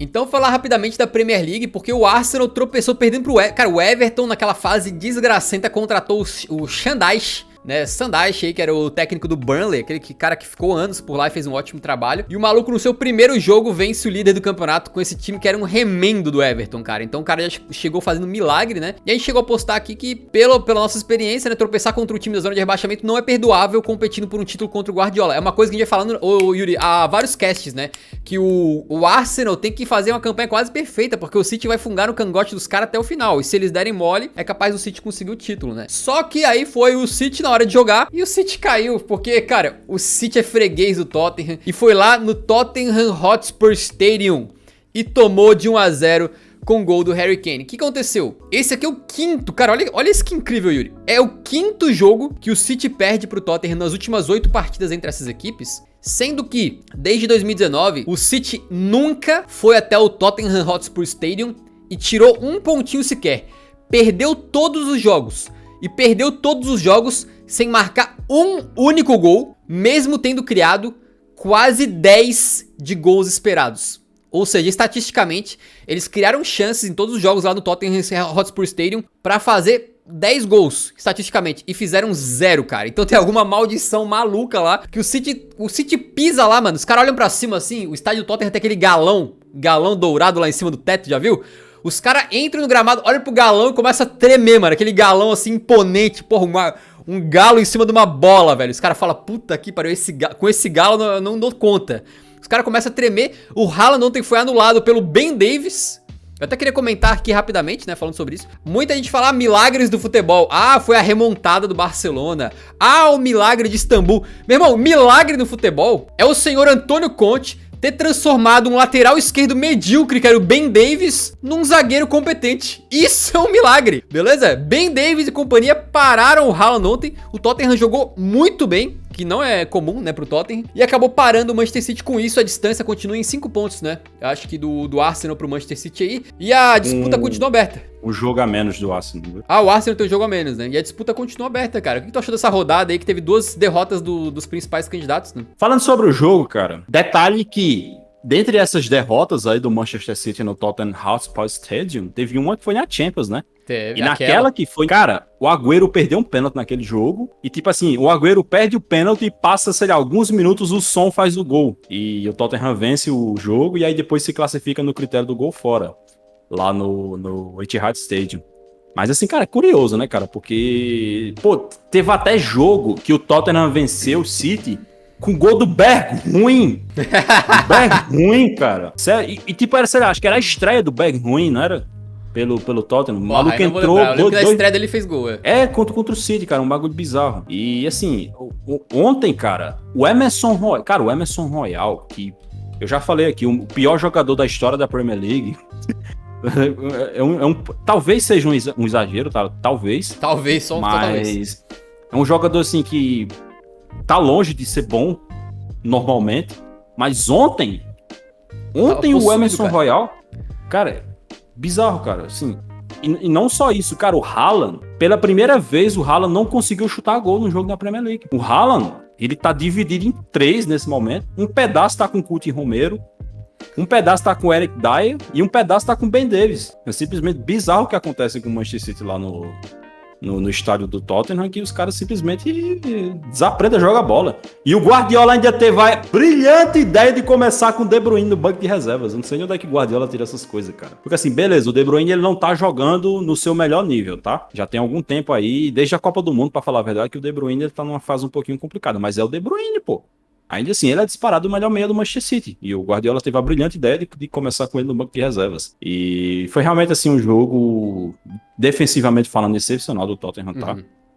Então falar rapidamente da Premier League, porque o Arsenal tropeçou perdendo pro Everton. Cara, o Everton naquela fase desgracenta contratou o Shandaish, né, Sandaish aí, que era o técnico do Burnley, aquele cara que ficou anos por lá e fez um ótimo trabalho. E o maluco no seu primeiro jogo vence o líder do campeonato com esse time que era um remendo do Everton, cara. Então o cara já chegou fazendo milagre, né? E a gente chegou a postar aqui que, pela nossa experiência, né, tropeçar contra o time da zona de rebaixamento não é perdoável competindo por um título contra o Guardiola. É uma coisa que a gente vai falando, Yuri, há vários casts, né? Que o Arsenal tem que fazer uma campanha quase perfeita, porque o City vai fungar no cangote dos caras até o final. E se eles derem mole, é capaz do City conseguir o título, né? Só que aí foi o City na hora de jogar e o City caiu, porque, cara, o City é freguês do Tottenham e foi lá no Tottenham Hotspur Stadium e tomou de 1-0 com o gol do Harry Kane. O que aconteceu? Esse aqui é o quinto, cara, olha isso que incrível, Yuri. É o quinto jogo que o City perde pro Tottenham nas últimas 8 partidas entre essas equipes, sendo que, desde 2019, o City nunca foi até o Tottenham Hotspur Stadium e tirou um pontinho sequer. Perdeu todos os jogos. E perdeu todos os jogos sem marcar um único gol, mesmo tendo criado quase 10 de gols esperados. Ou seja, estatisticamente, eles criaram chances em todos os jogos lá no Tottenham Hotspur Stadium para fazer 10 gols, estatisticamente, e fizeram 0, cara. Então tem alguma maldição maluca lá, que o City pisa lá, mano. Os caras olham pra cima assim, o estádio do Tottenham tem aquele galão dourado lá em cima do teto, já viu? Os caras entram no gramado, olham pro galão e começam a tremer, mano. Aquele galão assim, imponente, porra, um galo em cima de uma bola, velho. Os caras falam, puta que pariu, com esse galo eu não dou conta. Os caras começam a tremer. O Haaland ontem foi anulado pelo Ben Davies. Eu até queria comentar aqui rapidamente, né, falando sobre isso. Muita gente fala milagres do futebol. Ah, foi a remontada do Barcelona. Ah, o milagre de Istambul. Meu irmão, milagre no futebol é o senhor Antônio Conte ter transformado um lateral esquerdo medíocre, que era o Ben Davies, num zagueiro competente. Isso é um milagre, beleza? Ben Davies e companhia pararam o Haaland ontem. O Tottenham jogou muito bem, que não é comum, né, pro Tottenham, e acabou parando o Manchester City com isso. A distância continua em 5 pontos, né? Eu acho que do Arsenal pro Manchester City aí, e a disputa continua aberta. O jogo a menos do Arsenal. Ah, o Arsenal tem um jogo a menos, né? E a disputa continua aberta, cara. O que tu achou dessa rodada aí, que teve 2 derrotas dos principais candidatos, né? Falando sobre o jogo, cara, detalhe que, dentre essas derrotas aí do Manchester City no Tottenham Hotspur Stadium, teve uma que foi na Champions, né? Teve, e naquela que foi, cara, o Agüero perdeu um pênalti naquele jogo, e tipo assim, o Agüero perde o pênalti e passa, sei lá, alguns minutos, o Son faz o gol, e o Tottenham vence o jogo, e aí depois se classifica no critério do gol fora, lá no Etihad Stadium. Mas assim, cara, é curioso, né, cara, porque, pô, teve até jogo que o Tottenham venceu o City com gol do Bergwijn. Bergwijn, cara. Sério, e tipo, era, sei lá, acho que era a estreia do Bergwijn, não era? Pelo Tottenham. O maluco entrou. Na estreia dele fez gol, contra o City, cara. Um bagulho bizarro. E assim, ontem, cara, o Emerson Royal, que eu já falei aqui, o pior jogador da história da Premier League. Talvez seja um exagero, tá? Talvez. Talvez, só um mas é um jogador assim que tá longe de ser bom normalmente. Mas ontem o Emerson Royal, cara, bizarro, cara, assim. E não só isso, cara, o Haaland, pela primeira vez, o Haaland não conseguiu chutar gol no jogo da Premier League. O Haaland, ele tá dividido em 3 nesse momento. Um pedaço tá com o Coutinho Romero, um pedaço tá com o Eric Dyer e um pedaço tá com o Ben Davies. É simplesmente bizarro o que acontece com o Manchester City lá no estádio do Tottenham, que os caras simplesmente desaprendem a jogar bola. E o Guardiola ainda teve a brilhante ideia de começar com o De Bruyne no banco de reservas. Eu não sei nem onde é que o Guardiola tira essas coisas, cara. Porque assim, beleza, o De Bruyne ele não tá jogando no seu melhor nível, tá? Já tem algum tempo aí, desde a Copa do Mundo, pra falar a verdade, que o De Bruyne ele tá numa fase um pouquinho complicada. Mas é o De Bruyne, pô. Ainda assim, ele é disparado o melhor meia do Manchester City. E o Guardiola teve a brilhante ideia de começar com ele no banco de reservas. E foi realmente assim um jogo, defensivamente falando, excepcional do Tottenham, tá?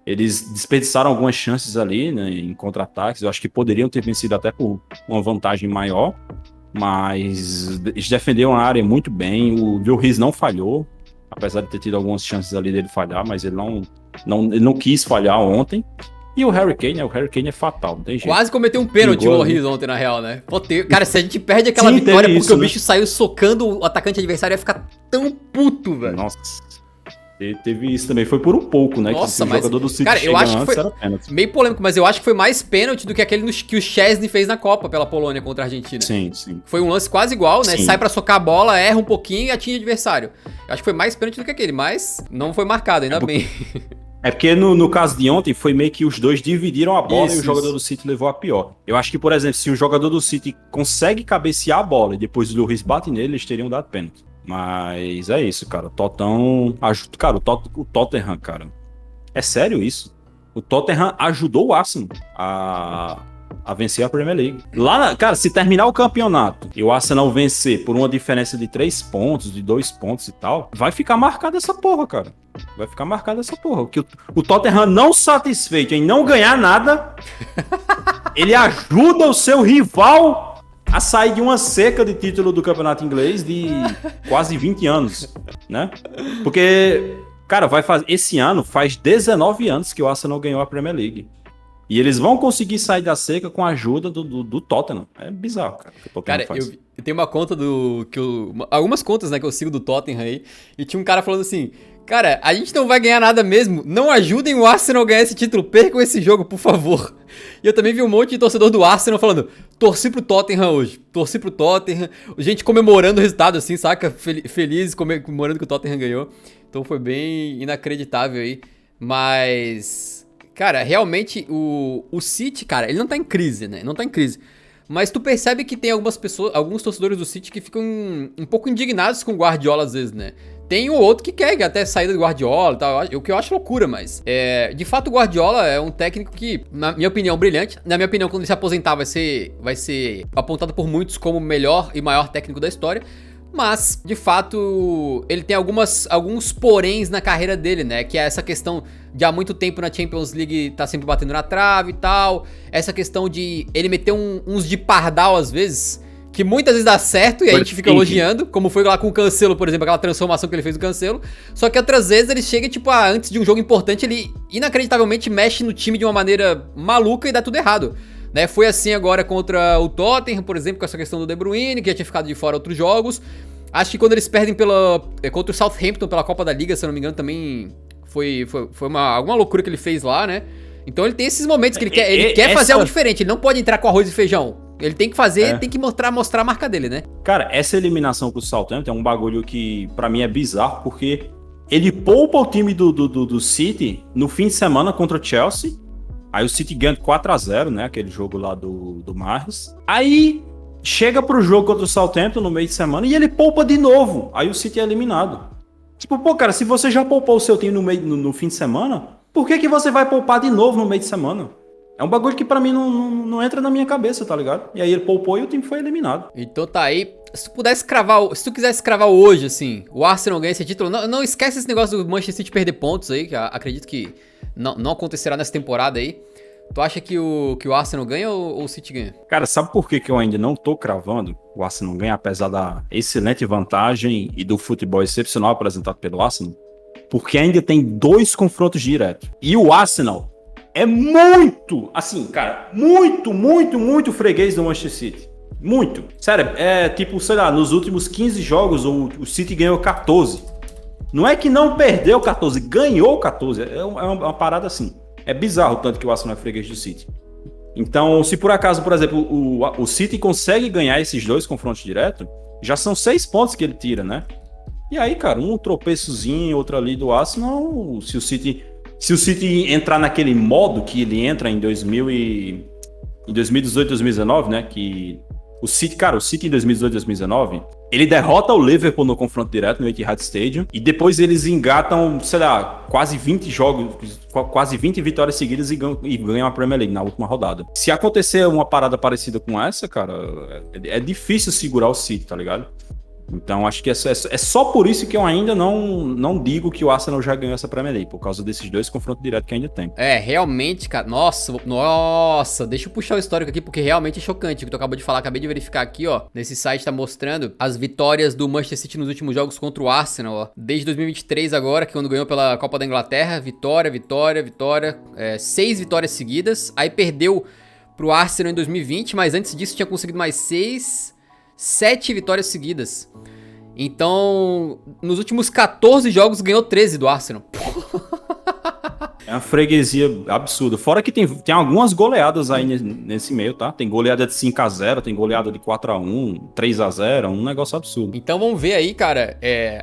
Eles desperdiçaram algumas chances ali, né, em contra-ataques. Eu acho que poderiam ter vencido até por uma vantagem maior. Mas eles defenderam a área muito bem. O Lloris não falhou, apesar de ter tido algumas chances ali dele falhar, mas ele não quis falhar ontem. E o Harry Kane é fatal, não tem jeito. Quase cometeu um pênalti o Lloris ontem, na real, né? Cara, se a gente perde aquela vitória porque o bicho saiu socando o atacante adversário, ia ficar tão puto, velho. Nossa. Teve isso também, foi por um pouco, né? Nossa, que o mas, jogador do City cara, eu acho que foi era pênalti. meio polêmico, mas eu acho que foi mais pênalti do que aquele que o Szczesny fez na Copa pela Polônia contra a Argentina. Sim. Foi um lance quase igual, né? Sim. Sai pra socar a bola, erra um pouquinho e atinge o adversário. Eu acho que foi mais pênalti do que aquele, mas não foi marcado, ainda bem. É porque no caso de ontem foi meio que os dois dividiram a bola e o jogador Isso. do City levou a pior. Eu acho que, por exemplo, se o jogador do City consegue cabecear a bola e depois o Lloris bate nele, eles teriam dado pênalti. Mas é isso, cara. O Tottenham. Cara, o Tottenham, cara. É sério isso? O Tottenham ajudou o Arsenal a vencer a Premier League. Cara, se terminar o campeonato e o Arsenal vencer por uma diferença de 3 pontos, de 2 pontos e tal, vai ficar marcada essa porra, cara. Vai ficar marcada essa porra. Porque o Tottenham, não satisfeito em não ganhar nada, ele ajuda o seu rival a sair de uma seca de título do campeonato inglês de quase 20 anos, né? Porque, cara, esse ano faz 19 anos que o Arsenal ganhou a Premier League. E eles vão conseguir sair da seca com a ajuda do Tottenham. É bizarro, cara. Que o Tottenham Cara, faz. eu tenho uma conta algumas contas, né, que eu sigo do Tottenham aí, e tinha um cara falando assim: cara, a gente não vai ganhar nada mesmo, não ajudem o Arsenal a ganhar esse título, percam esse jogo, por favor. E eu também vi um monte de torcedor do Arsenal falando: torci pro Tottenham hoje, torci pro Tottenham, gente comemorando o resultado assim, saca? Feliz comemorando que o Tottenham ganhou. Então foi bem inacreditável aí, mas... Cara, realmente o City, cara, ele não tá em crise, né? Não tá em crise. Mas tu percebe que tem algumas pessoas, alguns torcedores do City que ficam um pouco indignados com o Guardiola às vezes, né? Tem o outro que quer até saída do Guardiola e tal, o que eu acho loucura, mas... de fato, o Guardiola é um técnico que, na minha opinião, brilhante. Na minha opinião, quando ele se aposentar, vai ser apontado por muitos como o melhor e maior técnico da história. Mas, de fato, ele tem alguns poréns na carreira dele, né? Que é essa questão de há muito tempo na Champions League tá sempre batendo na trave e tal. Essa questão de ele meter uns de pardal às vezes, que muitas vezes dá certo e a gente fica elogiando. Como foi lá com o Cancelo, por exemplo, aquela transformação que ele fez do Cancelo. Só que outras vezes ele chega, tipo, antes de um jogo importante, ele inacreditavelmente mexe no time de uma maneira maluca e dá tudo errado. Né, foi assim agora contra o Tottenham, por exemplo, com essa questão do De Bruyne, que já tinha ficado de fora outros jogos. Acho que quando eles perdem contra o Southampton pela Copa da Liga, se eu não me engano, também foi alguma loucura que ele fez lá, né? Então ele tem esses momentos que ele quer fazer algo diferente, ele não pode entrar com arroz e feijão. Ele tem que fazer, tem que mostrar a marca dele, né? Cara, essa eliminação pro Southampton é um bagulho que pra mim é bizarro, porque ele poupa o time do City no fim de semana contra o Chelsea. Aí o City ganha 4-0, né? Aquele jogo lá do Mahrez. Aí chega pro jogo contra o Southampton no meio de semana e ele poupa de novo. Aí o City é eliminado. Tipo, pô, cara, se você já poupou o seu time no fim de semana, por que você vai poupar de novo no meio de semana? É um bagulho que pra mim não entra na minha cabeça, tá ligado? E aí ele poupou e o time foi eliminado. Então tá aí. Se tu quisesse cravar hoje, assim, o Arsenal ganha esse título, não esquece esse negócio do Manchester City perder pontos aí, que acredito que não acontecerá nessa temporada aí. Tu acha que o Arsenal ganha ou o City ganha? Cara, sabe por que eu ainda não tô cravando o Arsenal ganha, apesar da excelente vantagem e do futebol excepcional apresentado pelo Arsenal? Porque ainda tem 2 confrontos diretos. E o Arsenal é muito, assim, cara, muito freguês do Manchester City. Muito. Sério, é tipo, sei lá, nos últimos 15 jogos o City ganhou 14. Não é que não perdeu 14, ganhou 14. É uma parada assim. É bizarro o tanto que o Arsenal é freguês do City. Então, se por acaso, por exemplo, o City consegue ganhar esses 2 confrontos diretos, já são 6 pontos que ele tira, né? E aí, cara, um tropeçozinho, outro ali do Arsenal, se o City entrar naquele modo que ele entra em 2018, 2019, né? Que o City em 2018, 2019, ele derrota o Liverpool no confronto direto no Etihad Stadium e depois eles engatam, sei lá, quase 20 vitórias seguidas e ganham a Premier League na última rodada. Se acontecer uma parada parecida com essa, cara, é difícil segurar o City, tá ligado? Então acho que é só por isso que eu ainda não digo que o Arsenal já ganhou essa Premier League, por causa desses 2 confrontos diretos que ainda tem. Realmente, cara, nossa, deixa eu puxar o histórico aqui, porque realmente é chocante o que tu acabou de falar, acabei de verificar aqui, ó, nesse site tá mostrando as vitórias do Manchester City nos últimos jogos contra o Arsenal, ó, desde 2023 agora, que quando ganhou pela Copa da Inglaterra, vitória, 6 vitórias seguidas, aí perdeu pro Arsenal em 2020, mas antes disso tinha conseguido mais 7 vitórias seguidas. Então, nos últimos 14 jogos ganhou 13 do Arsenal. É uma freguesia absurda. Fora que tem algumas goleadas aí nesse meio, tá? Tem goleada de 5-0, tem goleada de 4-1, 3-0, um negócio absurdo. Então vamos ver aí, cara.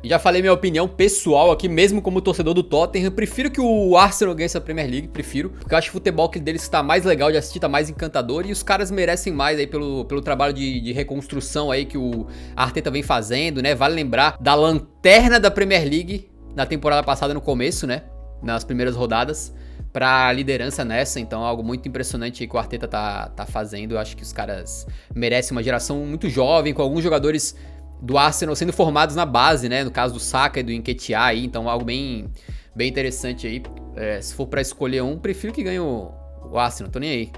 Já falei minha opinião pessoal aqui, mesmo como torcedor do Tottenham. Eu prefiro que o Arsenal ganhe essa Premier League, prefiro. Porque eu acho que o futebol deles tá mais legal de assistir, tá mais encantador. E os caras merecem mais aí pelo trabalho de reconstrução aí que o Arteta vem fazendo, né? Vale lembrar da lanterna da Premier League na temporada passada no começo, né? Nas primeiras rodadas, pra liderança nessa, então algo muito impressionante que o Arteta tá fazendo. Eu acho que os caras merecem uma geração muito jovem, com alguns jogadores do Arsenal sendo formados na base, né, no caso do Saka e do Nketiah aí, então algo bem interessante aí. Se for pra escolher um, prefiro que ganhe o Arsenal, tô nem aí.